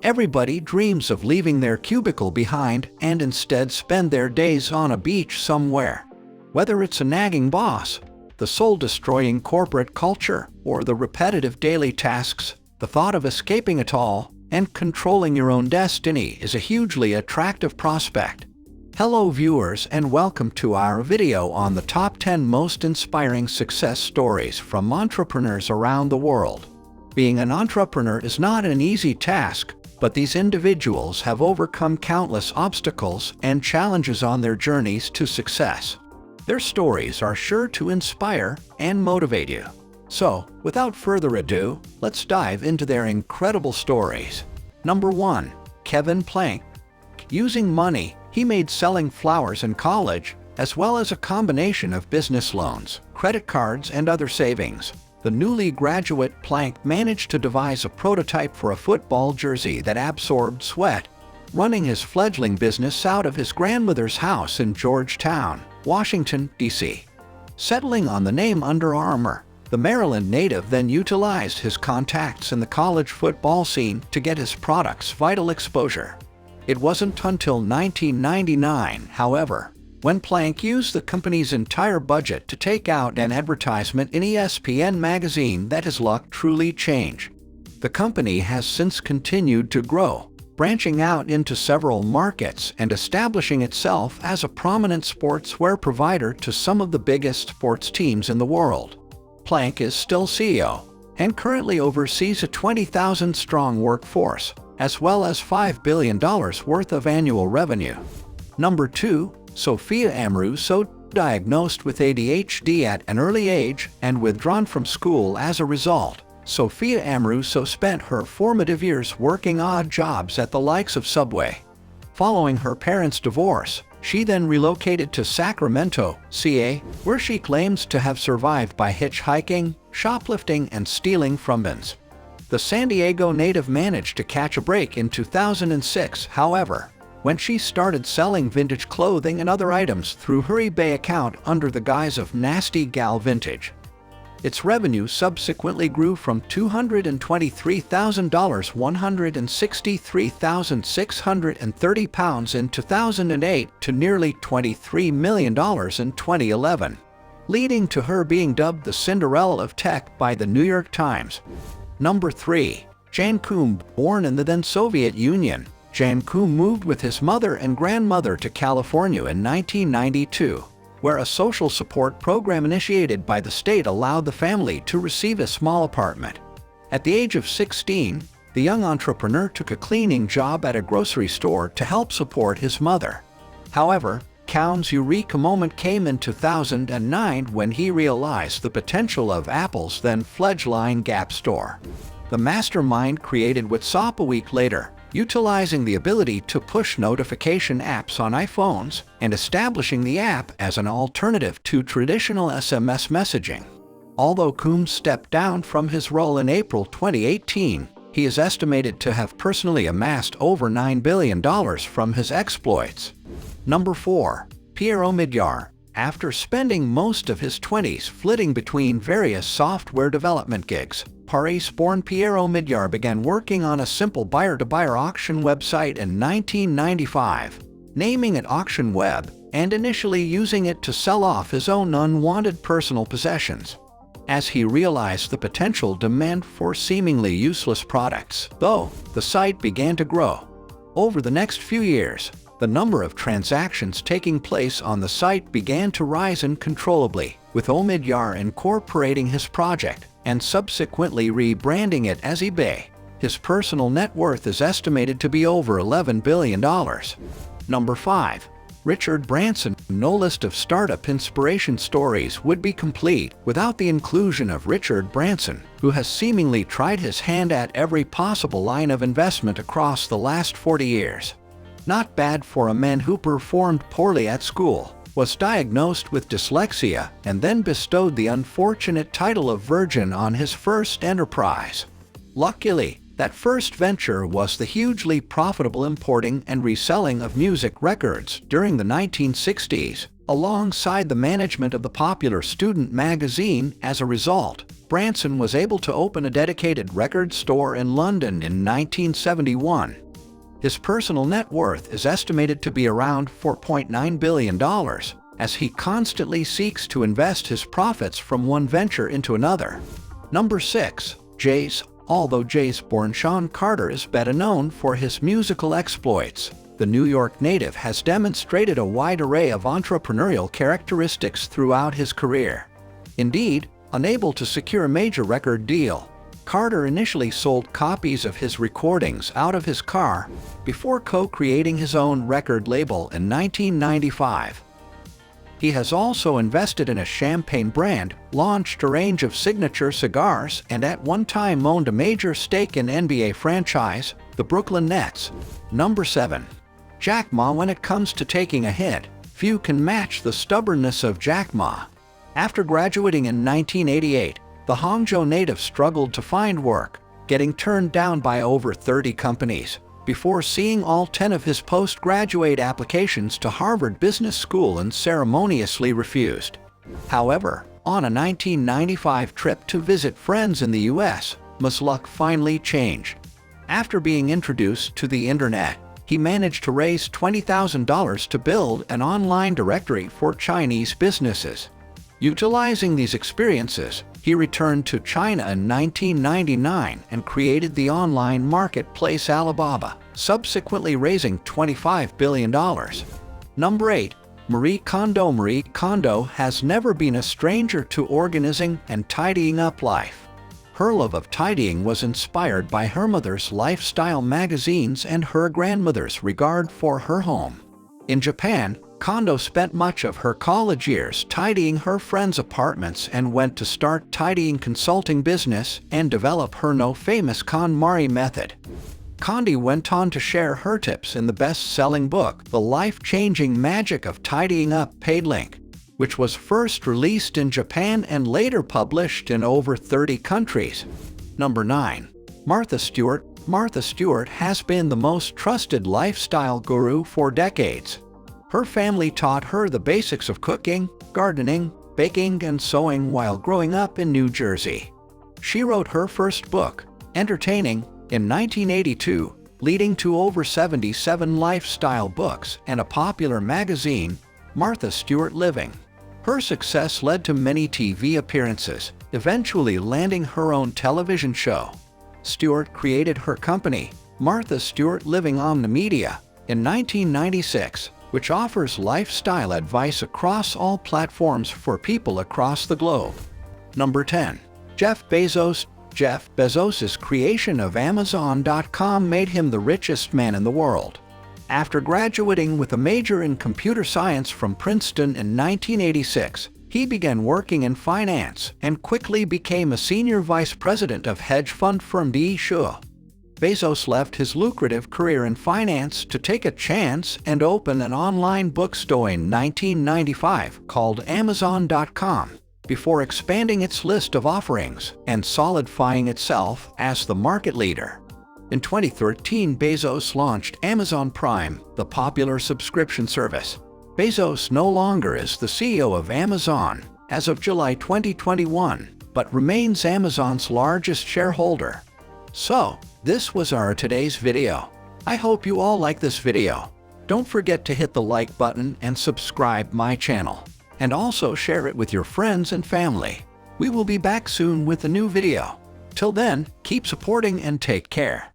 Everybody dreams of leaving their cubicle behind and instead spend their days on a beach somewhere. Whether it's a nagging boss, the soul-destroying corporate culture, or the repetitive daily tasks, the thought of escaping it all and controlling your own destiny is a hugely attractive prospect. Hello viewers, and welcome to our video on the top 10 most inspiring success stories from entrepreneurs around the world. Being an entrepreneur is not an easy task, but these individuals have overcome countless obstacles and challenges on their journeys to success. Their stories are sure to inspire and motivate you. So, without further ado, let's dive into their incredible stories. Number 1. Kevin Plank. Using money he made selling flowers in college, as well as a combination of business loans, credit cards, and other savings, the newly graduate Plank managed to devise a prototype for a football jersey that absorbed sweat, running his fledgling business out of his grandmother's house in Georgetown, Washington, D.C. Settling on the name Under Armour, the Maryland native then utilized his contacts in the college football scene to get his products vital exposure. It wasn't until 1999, however, when Plank used the company's entire budget to take out an advertisement in ESPN magazine that his luck truly changed. The company has since continued to grow, branching out into several markets and establishing itself as a prominent sportswear provider to some of the biggest sports teams in the world. Plank is still CEO and currently oversees a 20,000-strong workforce, as well as $5 billion worth of annual revenue. Number 2. Sophia Amoruso. Diagnosed with ADHD at an early age and withdrawn from school as a result, Sophia Amoruso spent her formative years working odd jobs at the likes of Subway. Following her parents' divorce, she then relocated to Sacramento, CA, where she claims to have survived by hitchhiking, shoplifting, and stealing from bins. The San Diego native managed to catch a break in 2006, however, when she started selling vintage clothing and other items through her eBay account under the guise of Nasty Gal Vintage. Its revenue subsequently grew from $223,000 £163,630 in 2008 to nearly $23 million in 2011, leading to her being dubbed the Cinderella of Tech by the New York Times. Number 3. Jan Koum. Born in the then Soviet Union, Jan Koum moved with his mother and grandmother to California in 1992, where a social support program initiated by the state allowed the family to receive a small apartment. At the age of 16, the young entrepreneur took a cleaning job at a grocery store to help support his mother. However, Koum's eureka moment came in 2009 when he realized the potential of Apple's then fledgling Gap store. The mastermind created WhatsApp a week later, utilizing the ability to push notification apps on iPhones and establishing the app as an alternative to traditional SMS messaging. Although Koum stepped down from his role in April 2018, he is estimated to have personally amassed over $9 billion from his exploits. Number 4. Pierre Omidyar. After spending most of his 20s flitting between various software development gigs, Paris-born Pierre Omidyar began working on a simple buyer-to-buyer auction website in 1995, naming it Auction Web, and initially using it to sell off his own unwanted personal possessions. As he realized the potential demand for seemingly useless products, though, the site began to grow. Over the next few years, the number of transactions taking place on the site began to rise uncontrollably, with Omidyar incorporating his project and subsequently rebranding it as eBay. His personal net worth is estimated to be over $11 billion. Number 5. Richard Branson. No list of startup inspiration stories would be complete without the inclusion of Richard Branson, who has seemingly tried his hand at every possible line of investment across the last 40 years. Not bad for a man who performed poorly at school, was diagnosed with dyslexia, and then bestowed the unfortunate title of Virgin on his first enterprise. Luckily, that first venture was the hugely profitable importing and reselling of music records during the 1960s, alongside the management of the popular student magazine. As a result, Branson was able to open a dedicated record store in London in 1971. His personal net worth is estimated to be around $4.9 billion, as he constantly seeks to invest his profits from one venture into another. Number 6. Jay's. Although Jay's-born Sean Carter is better known for his musical exploits, the New York native has demonstrated a wide array of entrepreneurial characteristics throughout his career. Indeed, unable to secure a major record deal, Carter initially sold copies of his recordings out of his car before co-creating his own record label in 1995. He has also invested in a champagne brand, launched a range of signature cigars, and at one time owned a major stake in NBA franchise, the Brooklyn Nets. Number 7. Jack Ma. When it comes to taking a hit, few can match the stubbornness of Jack Ma. After graduating in 1988, the Hangzhou native struggled to find work, getting turned down by over 30 companies, before seeing all 10 of his postgraduate applications to Harvard Business School unceremoniously refused. However, on a 1995 trip to visit friends in the US, Ma's luck finally changed. After being introduced to the internet, he managed to raise $20,000 to build an online directory for Chinese businesses. Utilizing these experiences, he returned to China in 1999 and created the online marketplace Alibaba, subsequently raising $25 billion. Number 8. Marie Kondo. Marie Kondo has never been a stranger to organizing and tidying up life. Her love of tidying was inspired by her mother's lifestyle magazines and her grandmother's regard for her home. In Japan, Kondo spent much of her college years tidying her friends' apartments and went to start tidying consulting business and develop her now famous KonMari method. Kondo went on to share her tips in the best-selling book, The Life-Changing Magic of Tidying Up Paid Link, which was first released in Japan and later published in over 30 countries. Number 9. Martha Stewart. Martha Stewart has been the most trusted lifestyle guru for decades. Her family taught her the basics of cooking, gardening, baking, and sewing while growing up in New Jersey. She wrote her first book, Entertaining, in 1982, leading to over 77 lifestyle books and a popular magazine, Martha Stewart Living. Her success led to many TV appearances, eventually landing her own television show. Stewart created her company, Martha Stewart Living Omnimedia, in 1996, which offers lifestyle advice across all platforms for people across the globe. Number 10. Jeff Bezos. Jeff Bezos' creation of Amazon.com made him the richest man in the world. After graduating with a major in computer science from Princeton in 1986, he began working in finance and quickly became a senior vice president of hedge fund firm D. Shaw. Bezos left his lucrative career in finance to take a chance and open an online bookstore in 1995 called Amazon.com, before expanding its list of offerings and solidifying itself as the market leader. In 2013, Bezos launched Amazon Prime, the popular subscription service. Bezos no longer is the CEO of Amazon as of July 2021, but remains Amazon's largest shareholder. So, this was our today's video. I hope you all like this video. Don't forget to hit the like button and subscribe my channel. And also share it with your friends and family. We will be back soon with a new video. Till then, keep supporting and take care.